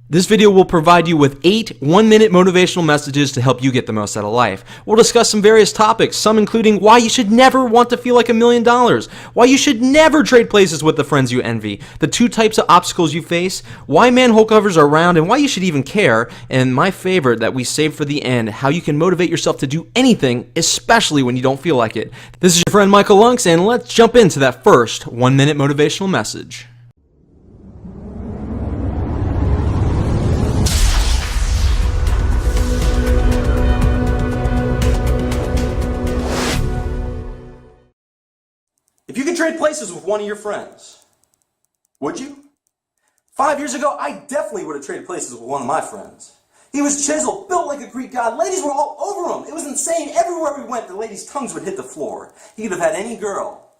This video will provide you with 8 one-minute motivational messages to help you get the most out of life. We'll discuss some various topics, some including why you should never want to feel like $1 million, why you should never trade places with the friends you envy, the 2 types of obstacles you face, why manhole covers are around and why you should even care, and my favorite that we saved for the end, how you can motivate yourself to do anything, especially when you don't feel like it. This is your friend Michael Unks, and let's jump into that first 1-minute motivational message. If you could trade places with one of your friends, would you? 5 years ago, I definitely would have traded places with one of my friends. He was chiseled, built like a Greek god. Ladies were all over him. It was insane. Everywhere we went, the ladies' tongues would hit the floor. He could have had any girl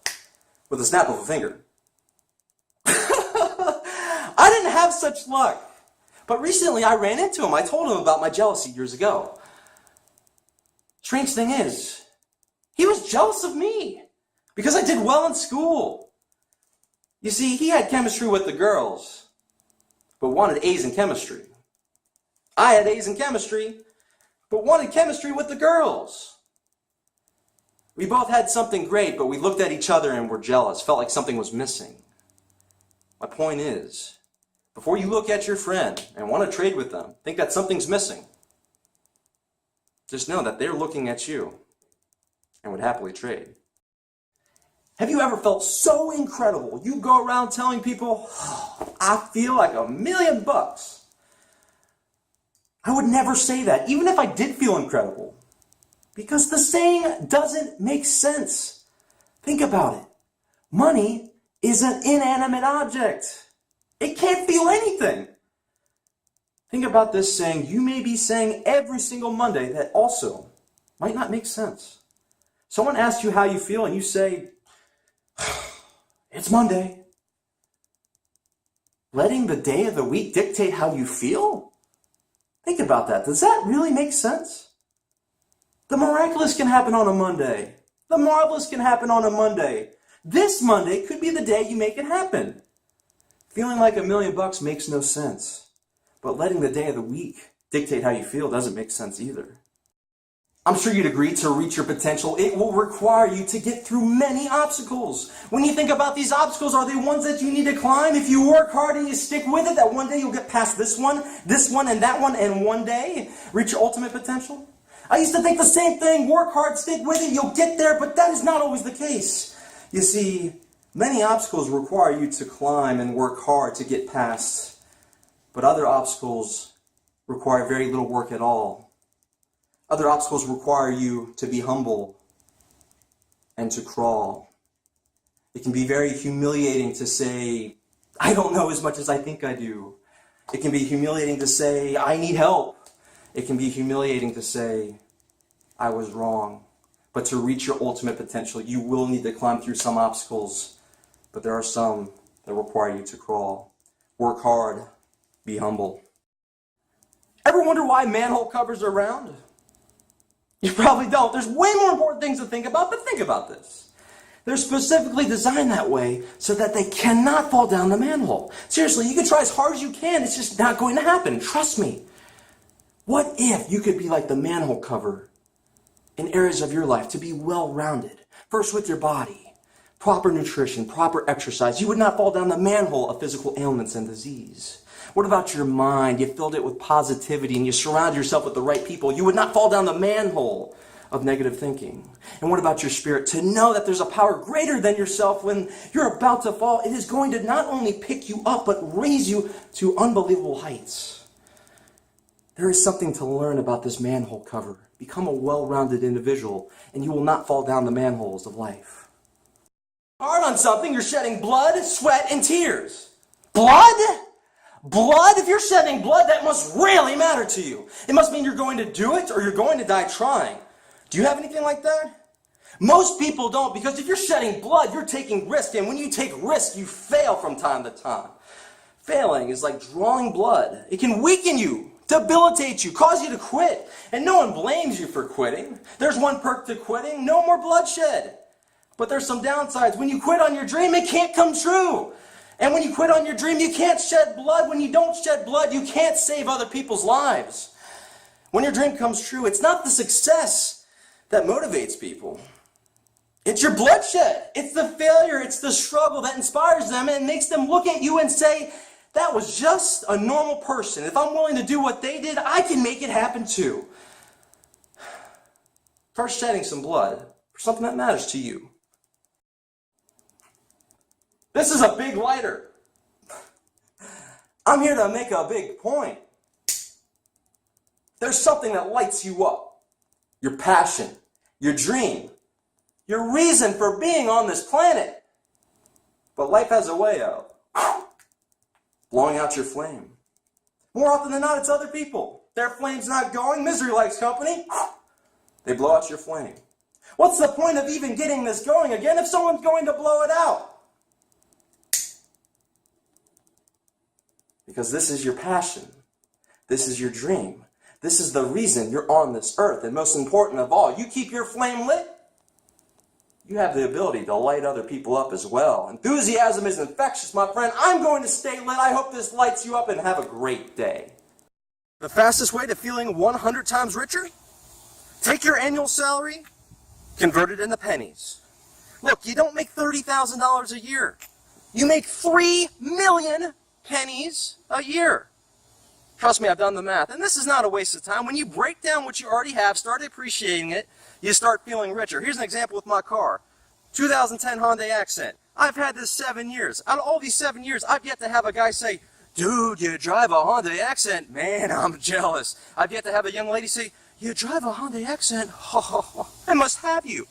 with a snap of a finger. I didn't have such luck. But recently, I ran into him. I told him about my jealousy years ago. Strange thing is, he was jealous of me. Because I did well in school. You see, he had chemistry with the girls, but wanted A's in chemistry. I had A's in chemistry, but wanted chemistry with the girls. We both had something great, but we looked at each other and were jealous, felt like something was missing. My point is, before you look at your friend and want to trade with them, think that something's missing, just know that they're looking at you and would happily trade. Have you ever felt so incredible, you go around telling people, oh, I feel like $1 million? I would never say that, even if I did feel incredible. Because the saying doesn't make sense. Think about it. Money is an inanimate object. It can't feel anything. Think about this saying you may be saying every single Monday that also might not make sense. Someone asks you how you feel and you say, it's Monday. Letting the day of the week dictate how you feel? Think about that. Does that really make sense? The miraculous can happen on a Monday. The marvelous can happen on a Monday. This Monday could be the day you make it happen. Feeling like $1 million makes no sense. But letting the day of the week dictate how you feel doesn't make sense either. I'm sure you'd agree to reach your potential, it will require you to get through many obstacles. When you think about these obstacles, are they ones that you need to climb? If you work hard and you stick with it, that one day you'll get past this one, and that one, and one day reach your ultimate potential? I used to think the same thing. Work hard, stick with it, you'll get there, but that is not always the case. You see, many obstacles require you to climb and work hard to get past, but other obstacles require very little work at all. Other obstacles require you to be humble and to crawl. It can be very humiliating to say, I don't know as much as I think I do. It can be humiliating to say, I need help. It can be humiliating to say, I was wrong. But to reach your ultimate potential, you will need to climb through some obstacles. But there are some that require you to crawl. Work hard. Be humble. Ever wonder why manhole covers are round? You probably don't. There's way more important things to think about, but think about this. They're specifically designed that way so that they cannot fall down the manhole. Seriously, you can try as hard as you can. It's just not going to happen. Trust me. What if you could be like the manhole cover in areas of your life to be well-rounded? First with your body, proper nutrition, proper exercise. You would not fall down the manhole of physical ailments and disease. What about your mind? You filled it with positivity and you surround yourself with the right people. You would not fall down the manhole of negative thinking. And what about your spirit? To know that there's a power greater than yourself when you're about to fall. It is going to not only pick you up, but raise you to unbelievable heights. There is something to learn about this manhole cover. Become a well-rounded individual and you will not fall down the manholes of life. Hard on something, you're shedding blood, sweat, and tears. Blood? Blood? If you're shedding blood, that must really matter to you. It must mean you're going to do it or you're going to die trying. Do you have anything like that? Most people don't, because if you're shedding blood, you're taking risk, and when you take risk, you fail from time to time. Failing is like drawing blood. It can weaken you, debilitate you, cause you to quit, and no one blames you for quitting. There's one perk to quitting: no more bloodshed. But there's some downsides. When you quit on your dream, it can't come true. And when you quit on your dream, you can't shed blood. When you don't shed blood, you can't save other people's lives. When your dream comes true, it's not the success that motivates people. It's your bloodshed. It's the failure. It's the struggle that inspires them and makes them look at you and say, that was just a normal person. If I'm willing to do what they did, I can make it happen too. Start shedding some blood for something that matters to you. This is a big lighter. I'm here to make a big point. There's something that lights you up. Your passion, your dream, your reason for being on this planet. But life has a way of blowing out your flame. More often than not, it's other people. Their flame's not going. Misery likes company. They blow out your flame. What's the point of even getting this going again if someone's going to blow it out? Because this is your passion. This is your dream. This is the reason you're on this earth. And most important of all, you keep your flame lit, you have the ability to light other people up as well. Enthusiasm is infectious, my friend. I'm going to stay lit. I hope this lights you up and have a great day. The fastest way to feeling 100 times richer? Take your annual salary, convert it into pennies. Look, you don't make $30,000 a year. You make 3 million pennies a year. Trust me, I've done the math. And this is not a waste of time. When you break down what you already have, start appreciating it, you start feeling richer. Here's an example with my car. 2010 Hyundai Accent. I've had this 7 years. Out of all these 7 years, I've yet to have a guy say, dude, you drive a Hyundai Accent? Man, I'm jealous. I've yet to have a young lady say, you drive a Hyundai Accent? Oh, I must have you.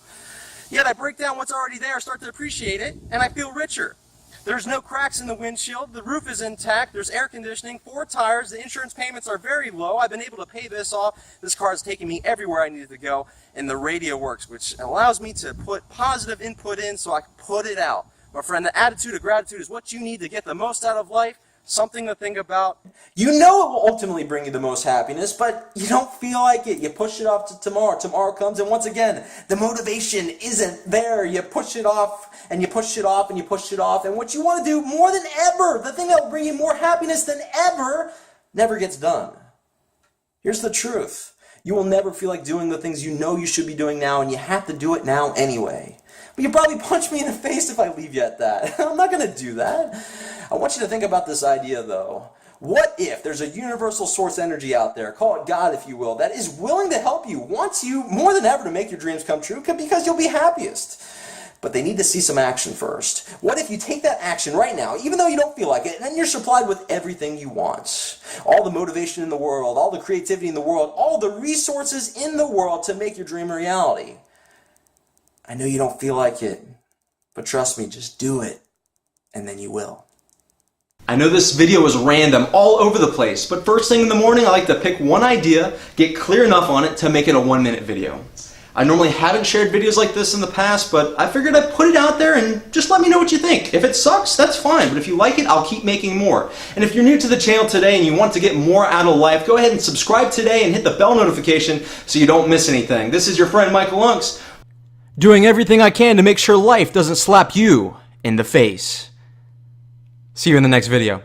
Yet I break down what's already there, start to appreciate it, and I feel richer. There's no cracks in the windshield, the roof is intact, there's air conditioning, 4 tires, the insurance payments are very low, I've been able to pay this off, this car is taking me everywhere I needed to go, and the radio works, which allows me to put positive input in so I can put it out. My friend, the attitude of gratitude is what you need to get the most out of life. Something to think about. You know it will ultimately bring you the most happiness, but you don't feel like it. You push it off to tomorrow. Tomorrow comes, and once again, the motivation isn't there. You push it off, and you push it off, and you push it off, and what you want to do more than ever, the thing that will bring you more happiness than ever, never gets done. Here's the truth. You will never feel like doing the things you know you should be doing now, and you have to do it now anyway. But you'll probably punch me in the face if I leave you at that. I'm not going to do that. I want you to think about this idea, though. What if there's a universal source energy out there, call it God if you will, that is willing to help you, wants you more than ever to make your dreams come true because you'll be happiest? But they need to see some action first. What if you take that action right now, even though you don't feel like it, and then you're supplied with everything you want? All the motivation in the world, all the creativity in the world, all the resources in the world to make your dream a reality. I know you don't feel like it, but trust me, just do it, and then you will. I know this video was random, all over the place, but first thing in the morning I like to pick one idea, get clear enough on it to make it a 1-minute video. I normally haven't shared videos like this in the past, but I figured I'd put it out there and just let me know what you think. If it sucks, that's fine, but if you like it, I'll keep making more. And if you're new to the channel today and you want to get more out of life, go ahead and subscribe today and hit the bell notification so you don't miss anything. This is your friend Michael Unks, doing everything I can to make sure life doesn't slap you in the face. See you in the next video.